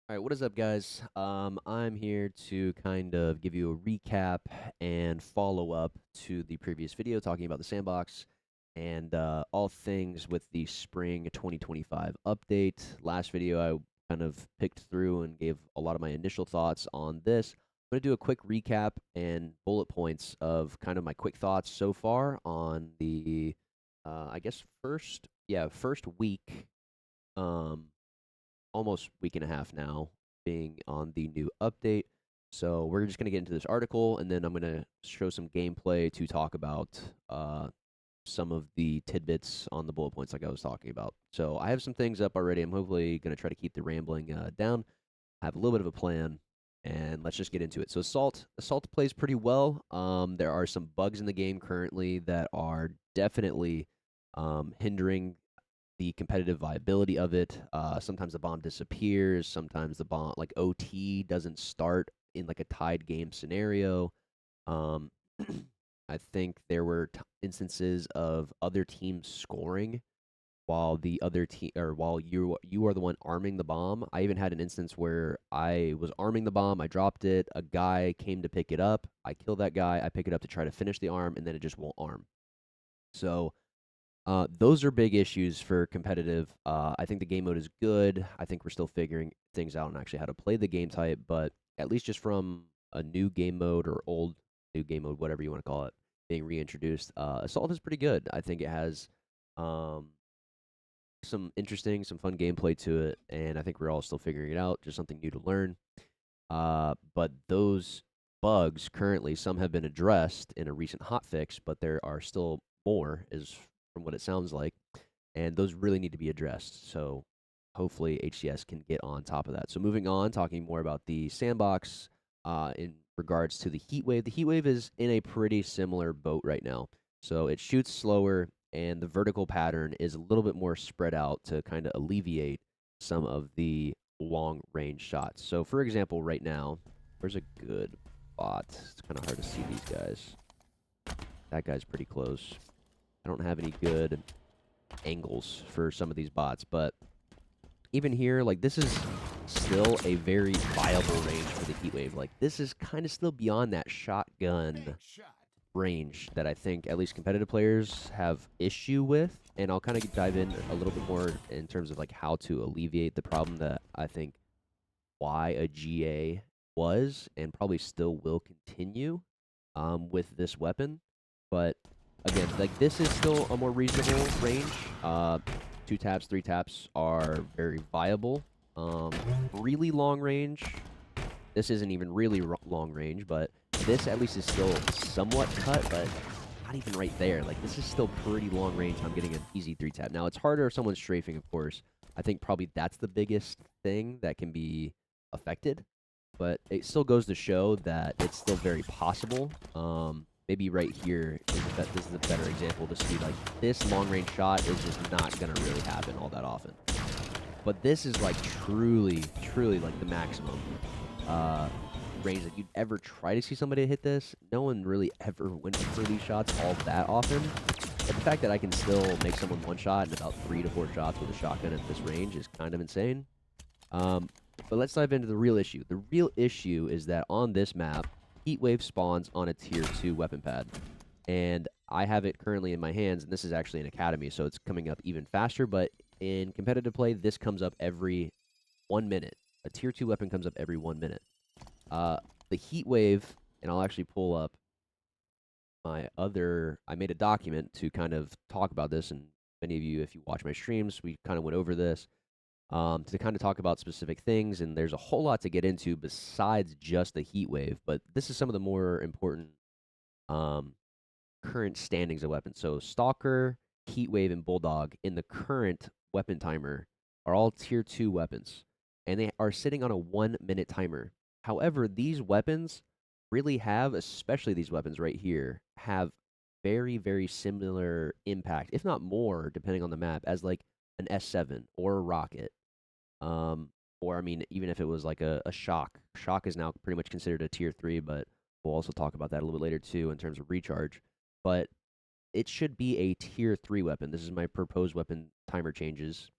All right, what is up, guys? I'm here to kind of give you a recap and follow up to the previous video talking about the sandbox and all things with the spring 2025 update. Last video, I kind of picked through and gave a lot of my initial thoughts on this. I'm going to do a quick recap and bullet points of kind of my quick thoughts so far on the, I guess, first week. Um, Almost week and a half now being on the new update. So we're just going to get into this article, and then I'm going to show some gameplay to talk about some of the tidbits on the bullet points like I was talking about. So I have some things up already. I'm hopefully going to try to keep the rambling down. I have a little bit of a plan, and let's just get into it. So Assault plays pretty well. There are some bugs in the game currently that are definitely hindering the competitive viability of it. Sometimes the bomb disappears. Sometimes the bomb, like OT, doesn't start in like a tied game scenario. Um, I think there were instances of other teams scoring while the other team or while you are the one arming the bomb. I even had an instance where I was arming the bomb, I dropped it, a guy came to pick it up, I kill that guy, I pick it up to try to finish the arm, and then it just won't arm. So those are big issues for competitive. I think the game mode is good. I think we're still figuring things out and actually how to play the game type, but at least just from a new game mode or old new game mode, whatever you want to call it, being reintroduced, Assault is pretty good. I think it has um, some fun gameplay to it, and I think we're all still figuring it out. Just something new to learn. But those bugs currently, some have been addressed in a recent hotfix, but there are still more, is from what it sounds like, and those really need to be addressed. So hopefully HCS can get on top of that. So moving on, talking more about the sandbox in regards to the heat wave. The heat wave is in a pretty similar boat right now. So it shoots slower, and the vertical pattern is a little bit more spread out to kind of alleviate some of the long range shots. So, for example, right now, where's a good bot? It's kind of hard to see these guys. That guy's pretty close. I don't have any good angles for some of these bots, but even here, like, this is still a very viable range for the heat wave. Like, this is kind of still beyond that shotgun range that I think at least competitive players have issue with, and I'll kind of dive in a little bit more in terms of like how to alleviate the problem that I think why a GA was and probably still will continue with this weapon. But again, like this is still a more reasonable range. Two taps, three taps are very viable. Really long range. This isn't even really long range, but this at least is still somewhat cut, but not even right there. Like this is still pretty long range. I'm getting an easy three tap. Now it's harder if someone's strafing, of course. I think probably that's the biggest thing that can be affected, but it still goes to show that it's still very possible. Maybe right here this is a better example to see like this long range shot is just not gonna really happen all that often. But this is like truly like the maximum uh, range that you'd ever try to see somebody hit this. No one really ever went for these shots all that often. But the fact that I can still make someone one shot in about 3 to 4 shots with a shotgun at this range is kind of insane. Um, but let's dive into the real issue. The real issue is that on this map, Heatwave spawns on a tier 2 weapon pad. And I have it currently in my hands, and this is actually an academy, so it's coming up even faster. But in competitive play, this comes up every 1 minute. A tier 2 weapon comes up every 1 minute. Uh, the heat wave, and I'll actually pull up my other. I made a document to kind of talk about this, and many of you, if you watch my streams, we kind of went over this to kind of talk about specific things. And there's a whole lot to get into besides just the heat wave, but this is some of the more important um, current standings of weapons. So Stalker, Heat Wave, and Bulldog in the current weapon timer are all tier 2 weapons, and they are sitting on a 1 minute timer. However, these weapons really have, especially these weapons right here, have very similar impact, if not more, depending on the map, as like an S7 or a rocket. Or I mean, even if it was like a shock. Shock is now pretty much considered a tier 3, but we'll also talk about that a little bit later too in terms of recharge. But it should be a tier 3 weapon. This is my proposed weapon timer changes.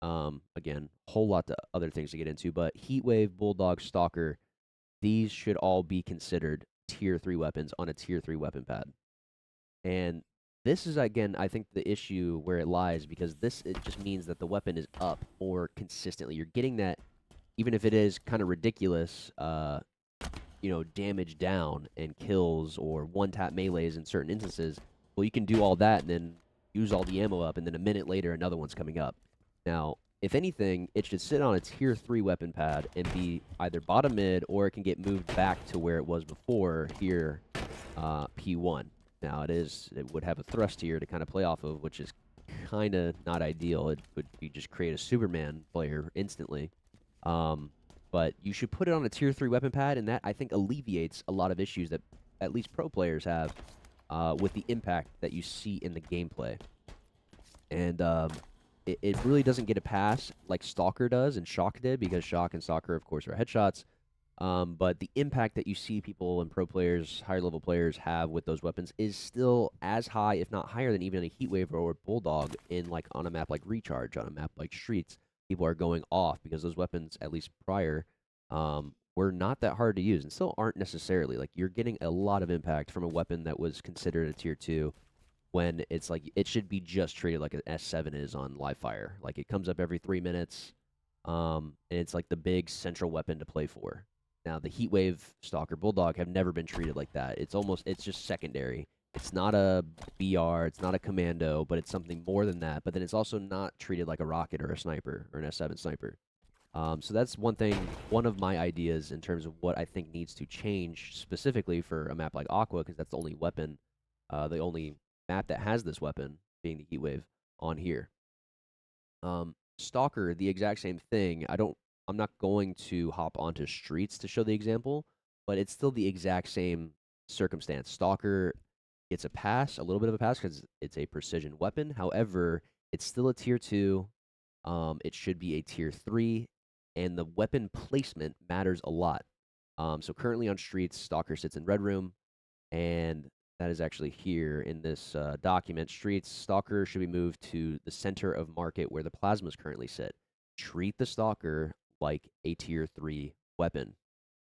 Again, whole lot of other things to get into, but Heatwave, Bulldog, Stalker, these should all be considered tier 3 weapons on a tier 3 weapon pad. And this is, again, I think the issue where it lies, because this, it just means that the weapon is up more consistently. You're getting that, even if it is kind of ridiculous, damage down and kills or one tap melees in certain instances. Well, you can do all that and then use all the ammo up, and then a minute later, another one's coming up. Now, if anything, it should sit on a tier 3 weapon pad and be either bottom mid, or it can get moved back to where it was before here, P1. Now, it would have a thrust here to kind of play off of, which is kind of not ideal. It would be just create a Superman player instantly. But you should put it on a tier 3 weapon pad, and that, I think, alleviates a lot of issues that at least pro players have with the impact that you see in the gameplay. And it really doesn't get a pass like Stalker does and Shock did, because Shock and Stalker, of course, are headshots. But the impact that you see people and pro players, higher level players, have with those weapons is still as high, if not higher, than even a Heatwave or a Bulldog on a map like Recharge, on a map like Streets. People are going off because those weapons, at least prior, were not that hard to use, and still aren't necessarily. Like, you're getting a lot of impact from a weapon that was considered a tier 2, when it's like it should be just treated like an S7 is on live fire. Like, it comes up every 3 minutes, and it's like the big central weapon to play for. Now, the Heatwave, Stalker, Bulldog have never been treated like that. It's just secondary. It's not a BR, it's not a commando, but it's something more than that. But then it's also not treated like a rocket or a sniper or an S7 sniper. So that's one of my ideas in terms of what I think needs to change specifically for a map like Aqua, because that's the only weapon, the only map that has this weapon, being the Heatwave, on here. Stalker, the exact same thing. I'm not going to hop onto Streets to show the example, but it's still the exact same circumstance. Stalker gets a little bit of a pass because it's a precision weapon. However, it's still a tier 2. It should be a tier 3, and the weapon placement matters a lot. So currently on Streets, Stalker sits in Red Room, and that is actually here in this document. Streets, Stalker should be moved to the center of market where the plasmas currently sit. Treat the Stalker like a tier 3 weapon.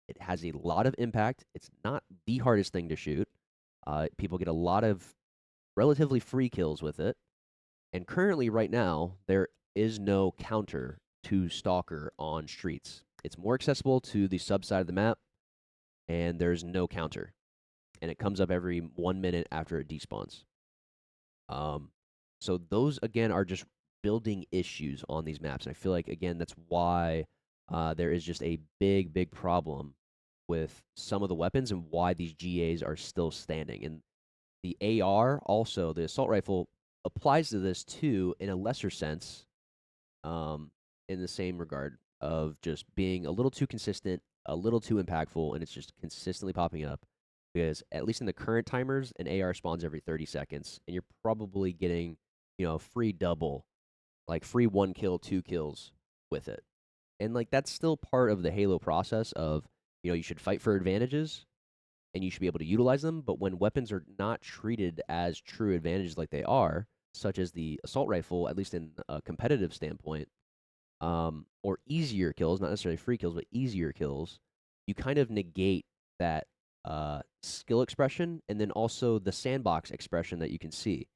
It has a lot of impact. It's not the hardest thing to shoot. People get a lot of relatively free kills with it. And currently, right now, there is no counter to Stalker on Streets. It's more accessible to the sub side of the map, and there's no counter. And it comes up every 1 minute after it despawns. So those, again, are just building issues on these maps. And I feel like, again, that's why there is just a big, big problem with some of the weapons and why these GAs are still standing. And the AR, also, the assault rifle, applies to this too in a lesser sense, in the same regard of just being a little too consistent, a little too impactful, and it's just consistently popping up. Because at least in the current timers, an AR spawns every 30 seconds, and you're probably getting, a free double, like free 1 kill, 2 kills with it. And like, that's still part of the Halo process of, you should fight for advantages and you should be able to utilize them. But when weapons are not treated as true advantages like they are, such as the assault rifle, at least in a competitive standpoint, or easier kills, not necessarily free kills, but easier kills, you kind of negate that skill expression, and then also the sandbox expression that you can see.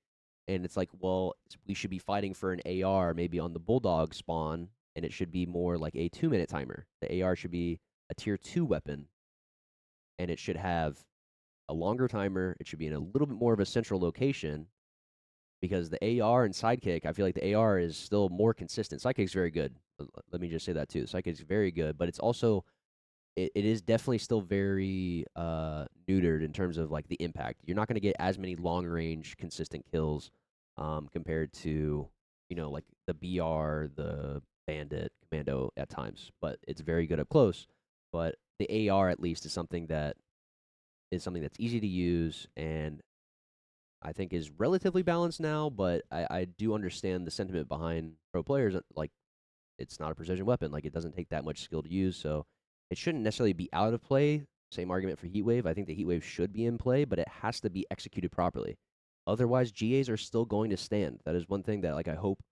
And it's like, well, we should be fighting for an AR maybe on the Bulldog spawn, and it should be more like a 2-minute timer. The AR should be a tier 2 weapon, and it should have a longer timer. It should be in a little bit more of a central location, because the AR and Sidekick, I feel like the AR is still more consistent. Sidekick's very good. Let me just say that too. Sidekick's very good, but it's also, it is definitely still very neutered in terms of like the impact. You're not going to get as many long range consistent kills compared to, like the BR, the Bandit, Commando at times, but it's very good up close. But the AR, at least, is something that's easy to use, and I think is relatively balanced now. But I do understand the sentiment behind pro players. Like, it's not a precision weapon. Like, it doesn't take that much skill to use, so it shouldn't necessarily be out of play. Same argument for Heatwave. I think the Heatwave should be in play, but it has to be executed properly. Otherwise, GAs are still going to stand. That is one thing that, like, I hope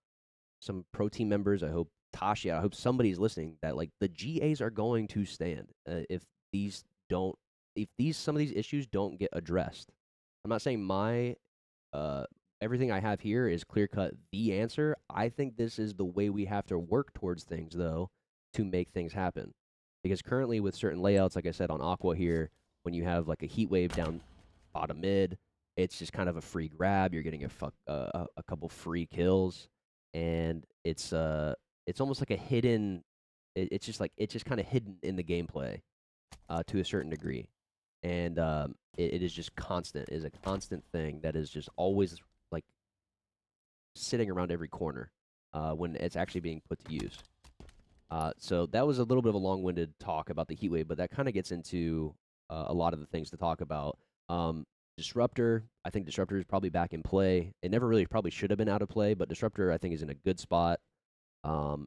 some pro team members. I hope Tashi. I hope somebody's listening that like the GAs are going to stand if these don't if these some of these issues don't get addressed. I'm not saying my uh, everything I have here is clear cut the answer. I think this is the way we have to work towards things though to make things happen. Because currently with certain layouts, like I said on Aqua here, when you have like a heat wave down bottom mid, it's just kind of a free grab. You're getting a couple free kills, and it's almost like a hidden. It's just kind of hidden in the gameplay to a certain degree, and it is just constant. It is a constant thing that is just always like sitting around every corner when it's actually being put to use. So that was a little bit of a long-winded talk about the heat wave, but that kind of gets into a lot of the things to talk about. Disruptor, I think Disruptor is probably back in play. It never really probably should have been out of play, but Disruptor I think is in a good spot.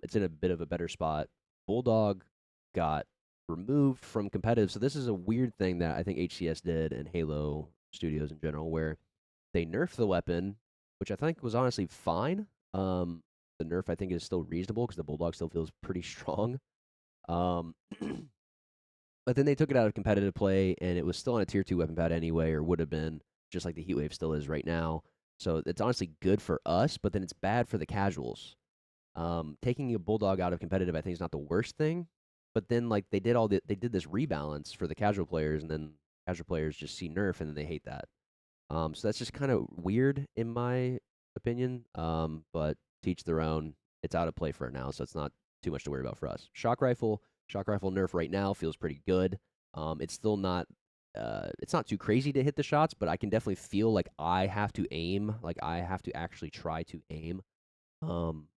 It's in a bit of a better spot. Bulldog got removed from competitive, so this is a weird thing that I think HCS did and Halo Studios in general, where they nerfed the weapon, which I think was honestly fine. The nerf I think is still reasonable because the Bulldog still feels pretty strong. Um, but then they took it out of competitive play, and it was still on a tier 2 weapon pad anyway, or would have been, just like the Heatwave still is right now. So it's honestly good for us, but then it's bad for the casuals. Taking a Bulldog out of competitive, I think, is not the worst thing. But then, like they did this rebalance for the casual players, and then casual players just see nerf, and then they hate that. So that's just kind of weird in my opinion. But teach their own. It's out of play for it now, so it's not too much to worry about for us. Shock rifle nerf right now feels pretty good. It's still not. It's not too crazy to hit the shots, but I can definitely feel like I have to aim. Like I have to actually try to aim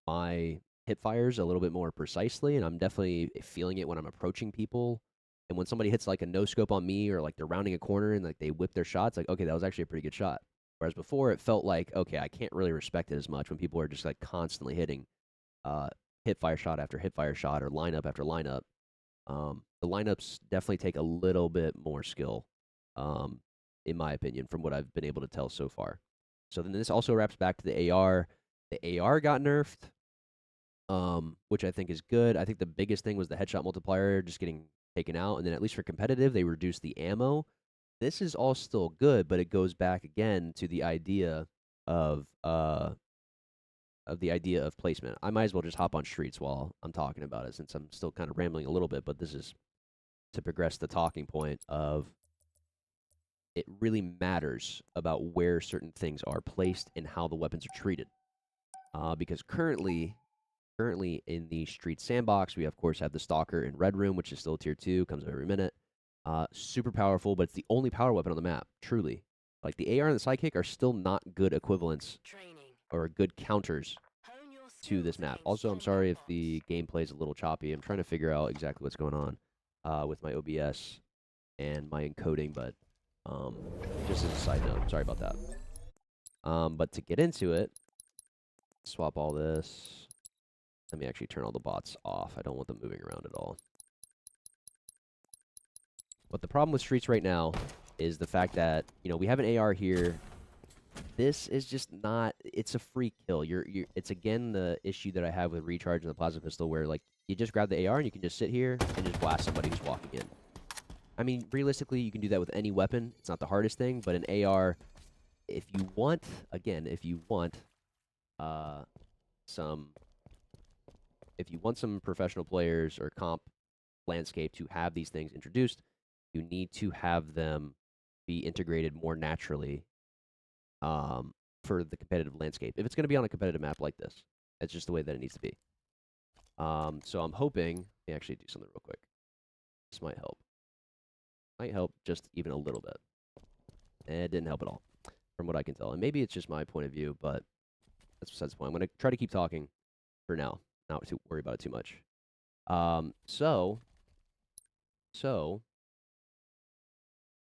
my hip fires a little bit more precisely, and I'm definitely feeling it when I'm approaching people. And when somebody hits like a no scope on me, or like they're rounding a corner and like they whip their shots, like okay, that was actually a pretty good shot. Whereas before, it felt like okay, I can't really respect it as much when people are just like constantly hitting hip fire shot after hip fire shot or lineup after lineup. The lineups definitely take a little bit more skill, in my opinion, from what I've been able to tell so far. So then this also wraps back to the AR. The AR got nerfed, which I think is good. I think the biggest thing was the headshot multiplier just getting taken out, and then at least for competitive, they reduced the ammo. This is all still good, but it goes back again to the idea of placement. I might as well just hop on streets while I'm talking about it, since I'm still kind of rambling a little bit, but this is to progress the talking point of it really matters about where certain things are placed and how the weapons are treated. Because currently in the street sandbox, we of course have the Stalker in Red Room, which is still tier 2, comes every minute. Super powerful, but it's the only power weapon on the map, truly. Like the AR and the Sidekick are still not good equivalents or good counters to this map. Also, I'm sorry if the gameplay is a little choppy. I'm trying to figure out exactly what's going on with my OBS and my encoding, but just as a side note, sorry about that. But to get into it, swap all this. Let me actually turn all the bots off. I don't want them moving around at all. But the problem with streets right now is the fact that, you know, we have an AR here. This is just not, it's a free kill. It's again the issue that I have with Recharge and the Plasma Pistol, where like you just grab the AR and you can just sit here and just blast somebody who's walking in. I mean, realistically, you can do that with any weapon. It's not the hardest thing, but an AR, if you want, again, if you want some professional players or comp landscape to have these things introduced, you need to have them be integrated more naturally for the competitive landscape. If it's going to be on a competitive map like this, that's just the way that it needs to be. So I'm hoping, let me actually do something real quick. This might help. Might help just even a little bit. It didn't help at all, from what I can tell. And maybe it's just my point of view, but that's besides the point. I'm going to try to keep talking for now, not to worry about it too much. So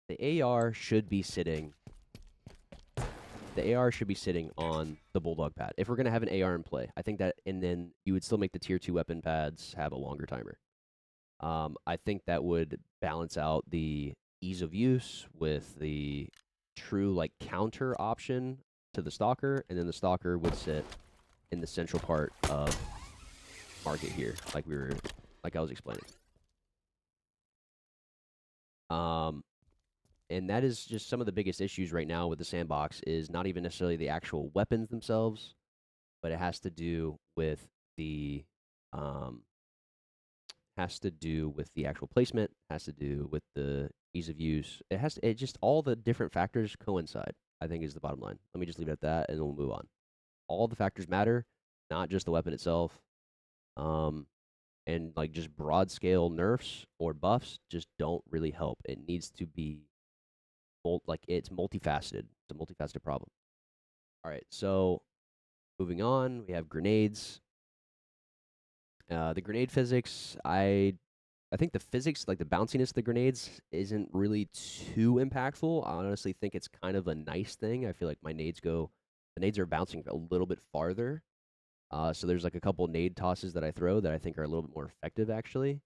the AR should be sitting. The AR should be sitting on the Bulldog pad if we're going to have an AR in play. I think that, and then you would still make the tier 2 weapon pads have a longer timer. I think that would balance out the ease of use with the true like counter option to the Stalker, and then the Stalker would sit in the central part of market here, like I was explaining. And that is just some of the biggest issues right now with the sandbox is not even necessarily the actual weapons themselves, but it um, has to do with the actual placement, has to do with the ease of use. It just all the different factors coincide, I think is the bottom line. Let me just leave it at that and then we'll move on. All the factors matter, not just the weapon itself. Um, and like just broad scale nerfs or buffs just don't really help. It needs to be it's multifaceted. It's a multifaceted problem. All right, so moving on, we have grenades. The grenade physics, I think the physics, like the bounciness of the grenades, isn't really too impactful. I honestly think it's kind of a nice thing. I feel like the nades are bouncing a little bit farther. So there's like a couple nade tosses that I throw that I think are a little bit more effective actually.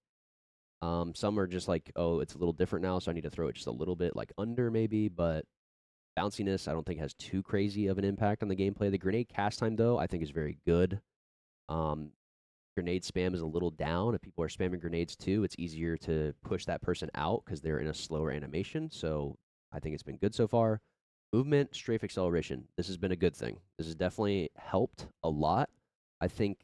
Some are just like, oh, it's a little different now, so I need to throw it just a little bit like under maybe, but bounciness I don't think has too crazy of an impact on the gameplay. The grenade cast time though, I think is very good. Um, Grenade spam is a little down. If people are spamming grenades too, it's easier to push that person out because they're in a slower animation. So I think it's been good so far. Movement, strafe acceleration. This has been a good thing. This has definitely helped a lot. I think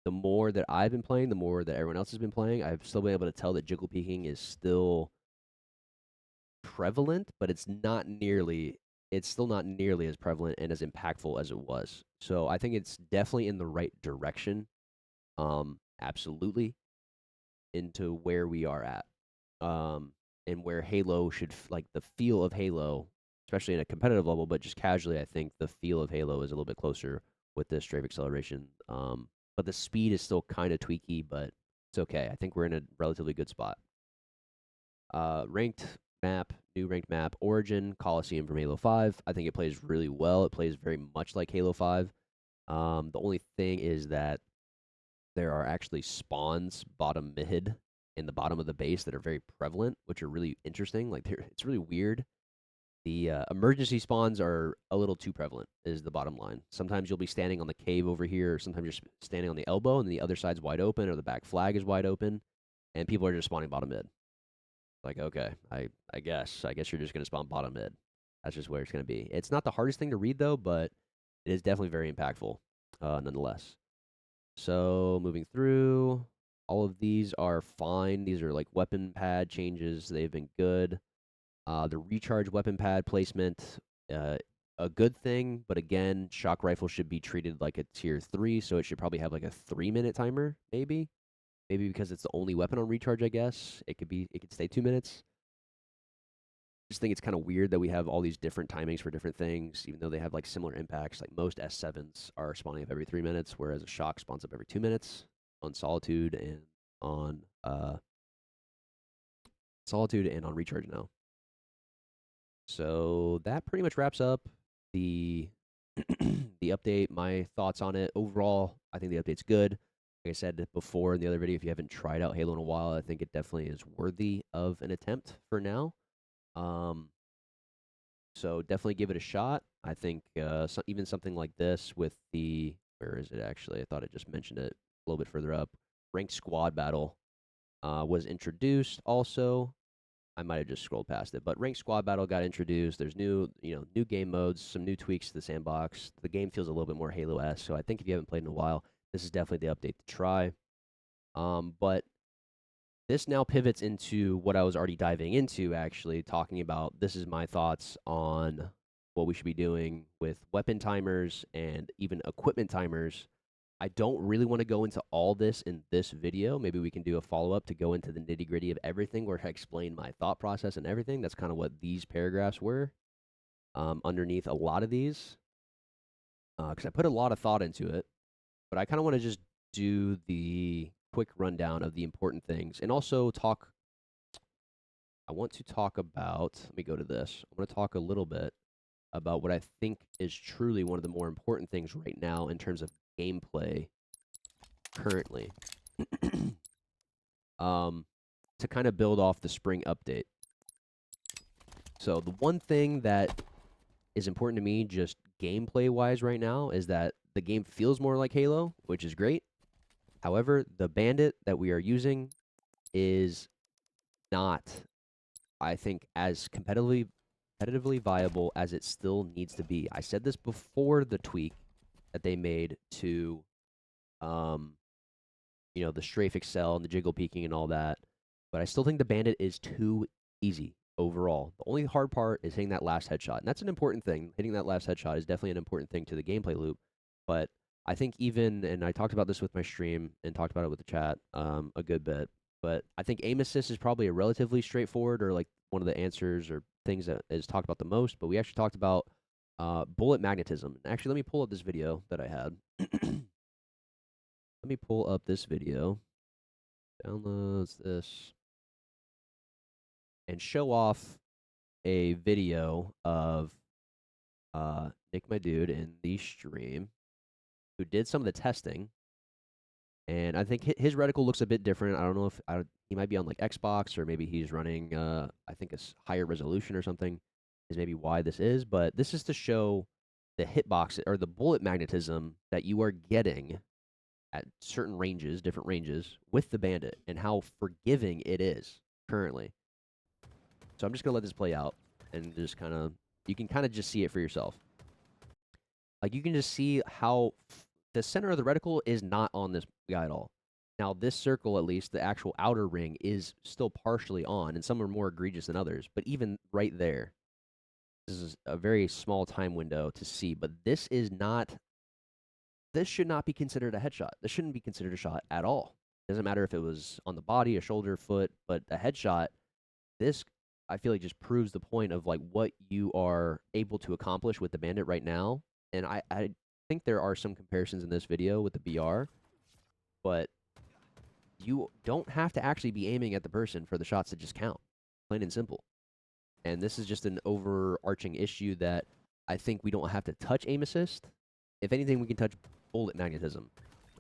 the more that I've been playing, the more that everyone else has been playing, I've still been able to tell that jiggle peeking is still prevalent, but it's still not nearly as prevalent and as impactful as it was. So I think it's definitely in the right direction. Absolutely into where we are at. And where Halo should like the feel of Halo, especially in a competitive level, but just casually, I think the feel of Halo is a little bit closer with this strafe acceleration. But the speed is still kind of tweaky, but it's okay. I think we're in a relatively good spot. Ranked map, new ranked map, Origin, Coliseum from Halo 5. I think it plays really well. It plays very much like Halo 5. The only thing is that there are actually spawns bottom mid in the bottom of the base that are very prevalent, which are really interesting. Like it's really weird. The emergency spawns are a little too prevalent, is the bottom line. Sometimes you'll be standing on the cave over here, or sometimes you're standing on the elbow, and the other side's wide open, or the back flag is wide open, and people are just spawning bottom mid. Like, okay, I guess you're just gonna spawn bottom mid. That's just where it's gonna be. It's not the hardest thing to read though, but it is definitely very impactful, nonetheless. So moving through, all of these are fine. These are like weapon pad changes. They've been good. The recharge weapon pad placement, uh, a good thing, but again, shock rifle should be treated like a tier 3, so it should probably have like a 3-minute timer, maybe. Maybe because it's the only weapon on recharge, I guess. It could stay 2 minutes. Just think it's kind of weird that we have all these different timings for different things, even though they have like similar impacts. Like most S7s are spawning up every 3 minutes, whereas a shock spawns up every 2 minutes on Solitude and on recharge now. So that pretty much wraps up the the update. My thoughts on it overall, I think the update's good. Like I said before in the other video, if you haven't tried out Halo in a while, I think it definitely is worthy of an attempt for now. So definitely give it a shot. I think even something like this with the where is it actually? I thought I just mentioned it a little bit further up. Ranked squad battle was introduced. Also, I might have just scrolled past it, but ranked squad battle got introduced. There's new game modes, some new tweaks to the sandbox. The game feels a little bit more Halo-esque. So I think if you haven't played in a while, this is definitely the update to try. But this now pivots into what I was already diving into, actually, talking about this is my thoughts on what we should be doing with weapon timers and even equipment timers. I don't really want to go into all this in this video. Maybe we can do a follow up to go into the nitty gritty of everything where I explain my thought process and everything. That's kind of what these paragraphs were underneath a lot of these because I put a lot of thought into it. But I kind of want to just do the quick rundown of the important things and also talk. I want to talk about, let me go to this. I want to talk a little bit about what I think is truly one of the more important things right now in terms of gameplay currently. To kind of build off the spring update. So the one thing that is important to me just gameplay wise right now is that the game feels more like Halo, which is great. However, the Bandit that we are using is not, I think, as competitively viable as it still needs to be. I said this before the tweak that they made to, um, the strafe excel and the jiggle peeking and all that. But I still think the Bandit is too easy overall. The only hard part is hitting that last headshot, and that's an important thing. Hitting that last headshot is definitely an important thing to the gameplay loop. But I think even, and I talked about this with my stream and talked about it with the chat a good bit, but I think aim assist is probably a relatively straightforward or like one of the answers or things that is talked about the most. But we actually talked about bullet magnetism. Actually, let me pull up this video that I had. Let me pull up this video. Downloads this. And show off a video of Nick, my dude, in the stream, who did some of the testing. And I think his reticle looks a bit different. I don't know if he might be on like Xbox or maybe he's running, I think, a higher resolution or something, is maybe why this is. But this is to show the hitbox or the bullet magnetism that you are getting at certain ranges, different ranges, with the Bandit and how forgiving it is currently. So I'm just going to let this play out and just kind of, you can kind of just see it for yourself. Like, you can just see how the center of the reticle is not on this guy at all. Now, this circle, at least, the actual outer ring, is still partially on, and some are more egregious than others. But even right there, this is a very small time window to see. But this is not, this should not be considered a headshot. This shouldn't be considered a shot at all. It doesn't matter if it was on the body, a shoulder, foot, but a headshot, this, I feel like, just proves the point of like what you are able to accomplish with the Bandit right now. And I think there are some comparisons in this video with the BR, but you don't have to actually be aiming at the person for the shots to just count, plain and simple. And this is just an overarching issue that I think we don't have to touch aim assist. If anything, we can touch bullet magnetism.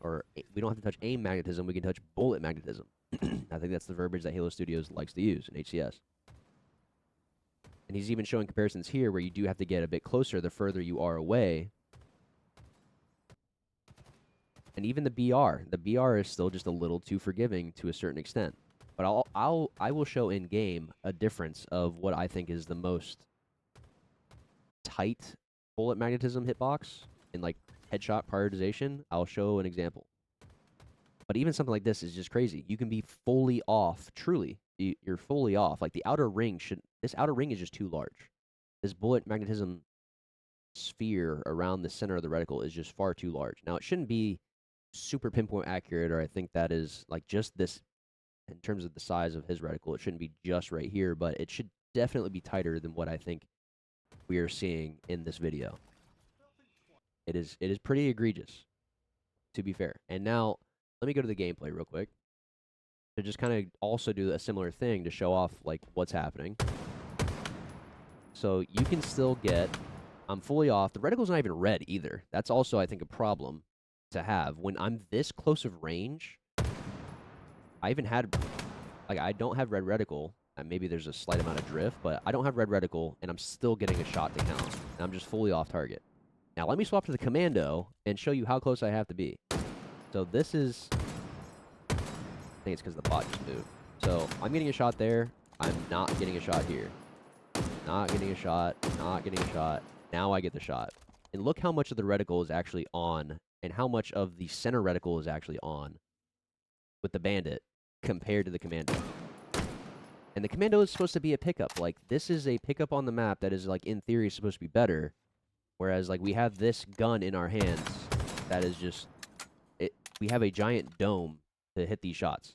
Or we don't have to touch aim magnetism, we can touch bullet magnetism. I think that's the verbiage that Halo Studios likes to use in HCS. And he's even showing comparisons here where you do have to get a bit closer the further you are away. And even the BR is still just a little too forgiving to a certain extent. But I will show in game a difference of what I think is the most tight bullet magnetism hitbox in like headshot prioritization. I'll show an example. But even something like this is just crazy. You can be fully off, truly. You're fully off. Like the outer ring this outer ring is just too large. This bullet magnetism sphere around the center of the reticle is just far too large. Now, it shouldn't be super pinpoint accurate, or I think that is like just this in terms of the size of his reticle. It shouldn't be just right here, but it should definitely be tighter than what I think we are seeing in this video. It is pretty egregious, to be fair. And now, let me go to the gameplay real quick to just kind of also do a similar thing to show off like what's happening. So you can still get, I'm fully off. The reticle's not even red either. That's also, I think, a problem to have. When I'm this close of range, I even had, like, I don't have red reticle, and maybe there's a slight amount of drift, but I don't have red reticle, and I'm still getting a shot to count, and I'm just fully off target. Now, let me swap to the commando and show you how close I have to be. So this is, I think it's because the bot just moved. So I'm getting a shot there. I'm not getting a shot here. Not getting a shot. Not getting a shot. Now I get the shot. And look how much of the reticle is actually on, and how much of the center reticle is actually on with the Bandit compared to the commando. And the commando is supposed to be a pickup. Like, this is a pickup on the map that is, like, in theory, supposed to be better. Whereas, like, we have this gun in our hands that is just, we have a giant dome to hit these shots.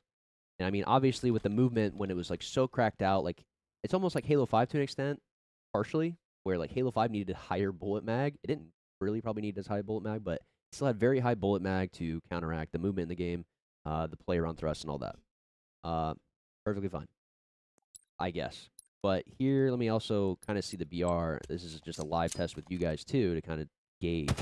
And I mean, obviously, with the movement, when it was, like, so cracked out, like, it's almost like Halo 5 to an extent, partially, where, like, Halo 5 needed a higher bullet mag. It didn't really probably need as high bullet mag, but it still had very high bullet mag to counteract the movement in the game, the play around thrust and all that. Perfectly fine, I guess. But here, let me also kind of see the BR. This is just a live test with you guys, too, to kind of gauge.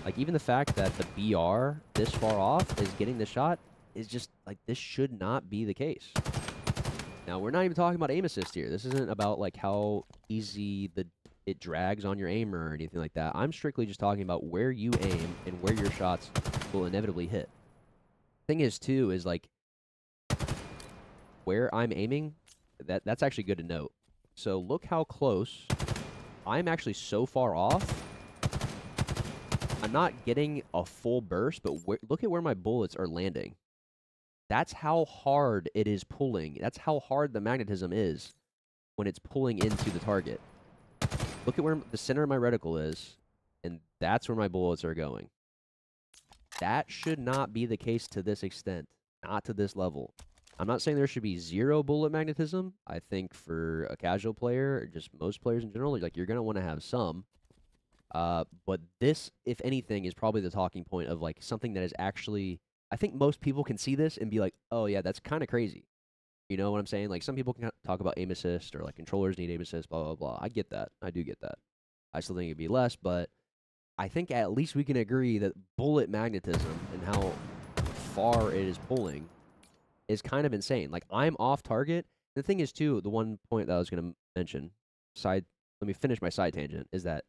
Like, even the fact that the BR this far off is getting the shot is just, like, this should not be the case. Now, we're not even talking about aim assist here. This isn't about, like, how easy the it drags on your aim or anything like that. I'm strictly just talking about where you aim and where your shots will inevitably hit. Thing is, too, is like where I'm aiming, that's actually good to note. So look how close. I'm actually so far off. I'm not getting a full burst, but look at where my bullets are landing. That's how hard it is pulling. That's how hard the magnetism is when it's pulling into the target. Look at where the center of my reticle is, and that's where my bullets are going. That should not be the case to this extent, not to this level. I'm not saying there should be zero bullet magnetism. I think for a casual player, or just most players in general, like you're going to want to have some. But this, if anything, is probably the talking point of like something that is actually, I think most people can see this and be like, oh yeah, that's kind of crazy. You know what I'm saying? Like some people can talk about aim assist or like controllers need aim assist, blah, blah, blah. I get that. I do get that. I still think it'd be less, but I think at least we can agree that bullet magnetism and how far it is pulling is kind of insane. Like I'm off target. The thing is too, the one point that I was going to mention, let me finish my side tangent, is that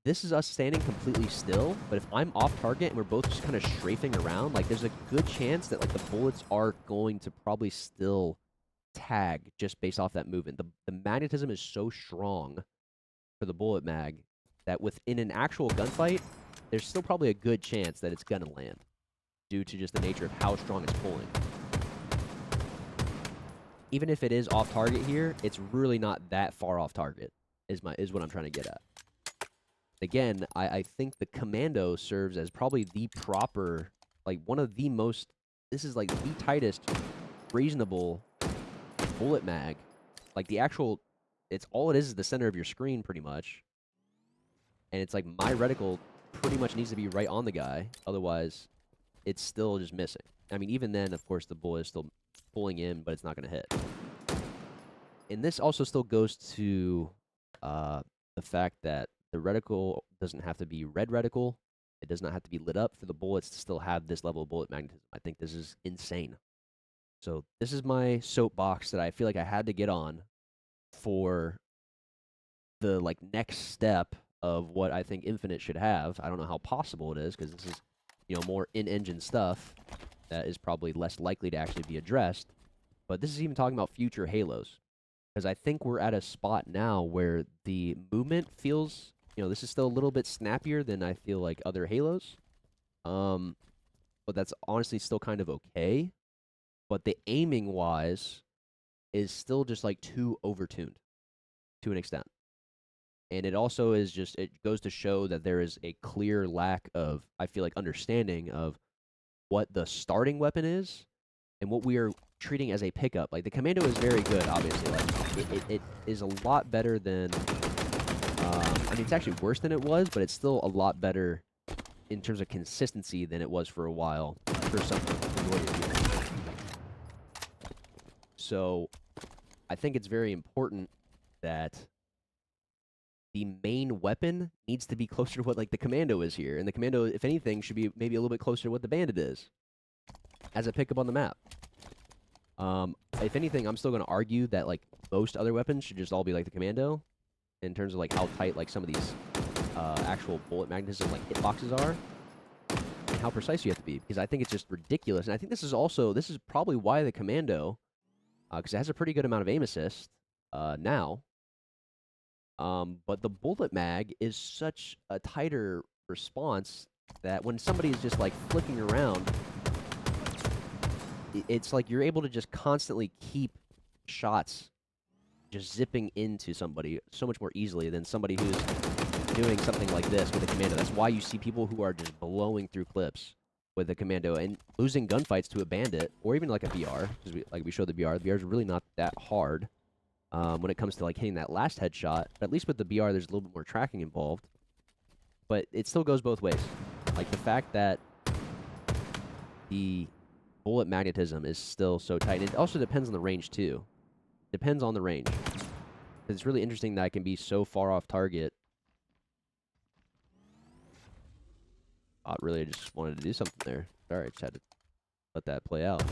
this is us standing completely still, but if I'm off target and we're both just kind of strafing around, like there's a good chance that like the bullets are going to probably still tag just based off that movement. The magnetism is so strong for the bullet mag that within an actual gunfight, there's still probably a good chance that it's gonna land due to just the nature of how strong it's pulling. Even if it is off target here, it's really not that far off target, is what I'm trying to get at. Again, I think the Commando serves as probably the proper, like one of the most, this is like the tightest reasonable bullet mag. Like the actual, it's all it is the center of your screen pretty much. And it's like my reticle pretty much needs to be right on the guy. Otherwise, it's still just missing. I mean, even then, of course, the bullet is still pulling in, but it's not going to hit. And this also still goes to the fact that the reticle doesn't have to be red reticle. It does not have to be lit up for the bullets to still have this level of bullet magnetism. I think this is insane. So this is my soapbox that I feel like I had to get on for the like next step of what I think Infinite should have. I don't know how possible it is because this is, more in-engine stuff that is probably less likely to actually be addressed. But this is even talking about future Halos. Because I think we're at a spot now where the movement feels, this is still a little bit snappier than I feel like other Halos. But that's honestly still kind of okay. But the aiming-wise is still just like too overtuned to an extent. And it also is just, it goes to show that there is a clear lack of, I feel like, understanding of what the starting weapon is and what we are treating as a pickup. Like, the Commando is very good, obviously. Like, it is a lot better than, I mean, it's actually worse than it was, but it's still a lot better in terms of consistency than it was for a while for some majority of people. So, I think it's very important that the main weapon needs to be closer to what, like, the Commando is here. And the Commando, if anything, should be maybe a little bit closer to what the Bandit is as a pickup on the map. If anything, I'm still going to argue that, like, most other weapons should just all be like the Commando in terms of, like, how tight, like, some of these actual bullet magnetism, like, hitboxes are and how precise you have to be. Because I think it's just ridiculous. And I think this is probably why the Commando, because it has a pretty good amount of aim assist now. But the bullet mag is such a tighter response that when somebody is just like flicking around, it's like you're able to just constantly keep shots just zipping into somebody so much more easily than somebody who's doing something like this with a Commando. That's why you see people who are just blowing through clips with a Commando and losing gunfights to a Bandit or even like a BR, because we showed the BR. The BR is really not that hard. When it comes to like hitting that last headshot, but at least with the BR, there's a little bit more tracking involved. But it still goes both ways. Like the fact that the bullet magnetism is still so tight. And it also depends on the range too. Depends on the range. It's really interesting that I can be so far off target. Really, I just wanted to do something there. Sorry, I just had to let that play out.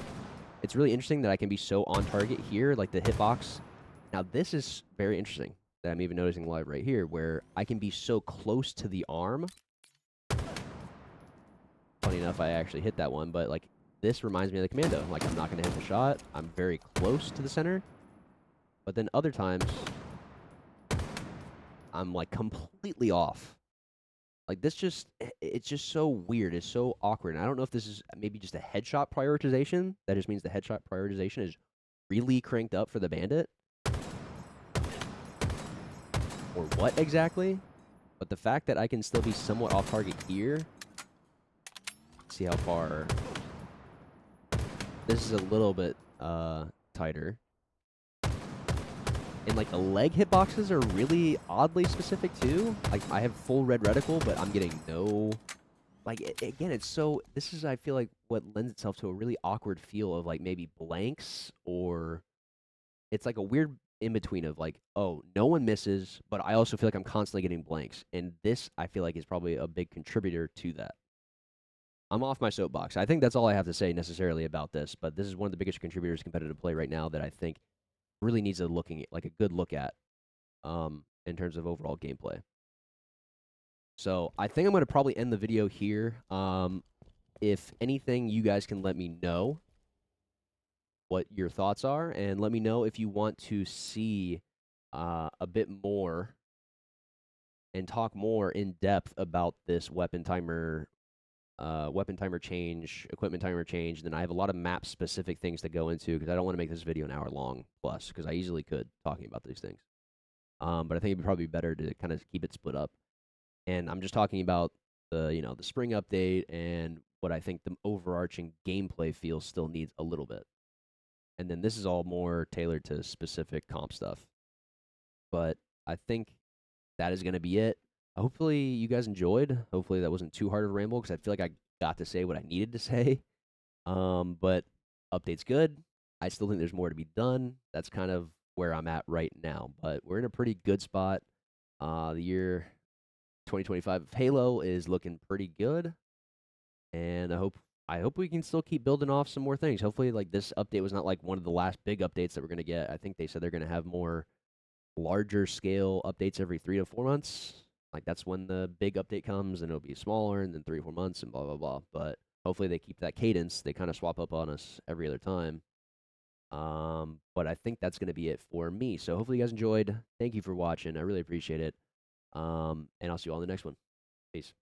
It's really interesting that I can be so on target here, like the hitbox. Now, this is very interesting. that I'm even noticing live right here, where I can be so close to the arm. Funny enough, I actually hit that one, but like this reminds me of the commando. Like I'm not going to hit the shot. I'm very close to the center. But then other times, I'm like completely off. Like this it's just so weird. It's so awkward. And I don't know if this is maybe just a headshot prioritization. That just means the headshot prioritization is really cranked up for the bandit. Or what exactly. But the fact that I can still be somewhat off target here. See how far. This is a little bit tighter. And like the leg hitboxes are really oddly specific too. Like I have full red reticle, but I'm getting no. Like again, it's so. This is I feel like what lends itself to a really awkward feel of like maybe blanks or it's like a weird in between of like, oh, no one misses, but I also feel like I'm constantly getting blanks, and this I feel like is probably a big contributor to that. I'm off my soapbox. I think that's all I have to say necessarily about this, but this is one of the biggest contributors to competitive play right now that I think really needs a like a good look at in terms of overall gameplay. So I think I'm going to probably end the video here. If anything, you guys can let me know what your thoughts are, and let me know if you want to see a bit more and talk more in depth about this weapon timer change, equipment timer change. And then I have a lot of map specific things to go into because I don't want to make this video an hour long plus because I easily could talking about these things. But I think it'd probably be better to kind of keep it split up. And I'm just talking about the spring update and what I think the overarching gameplay feel still needs a little bit. And then this is all more tailored to specific comp stuff. But I think that is going to be it. Hopefully you guys enjoyed. Hopefully that wasn't too hard of a ramble because I feel like I got to say what I needed to say. But update's good. I still think there's more to be done. That's kind of where I'm at right now. But we're in a pretty good spot. The year 2025 of Halo is looking pretty good. And I hope we can still keep building off some more things. Hopefully like this update was not like one of the last big updates that we're going to get. I think they said they're going to have more larger scale updates every 3 to 4 months. Like that's when the big update comes and it'll be smaller and then 3 or 4 months and blah blah blah. But hopefully they keep that cadence. They kind of swap up on us every other time. But I think that's going to be it for me. So hopefully you guys enjoyed. Thank you for watching. I really appreciate it. And I'll see you all in the next one. Peace.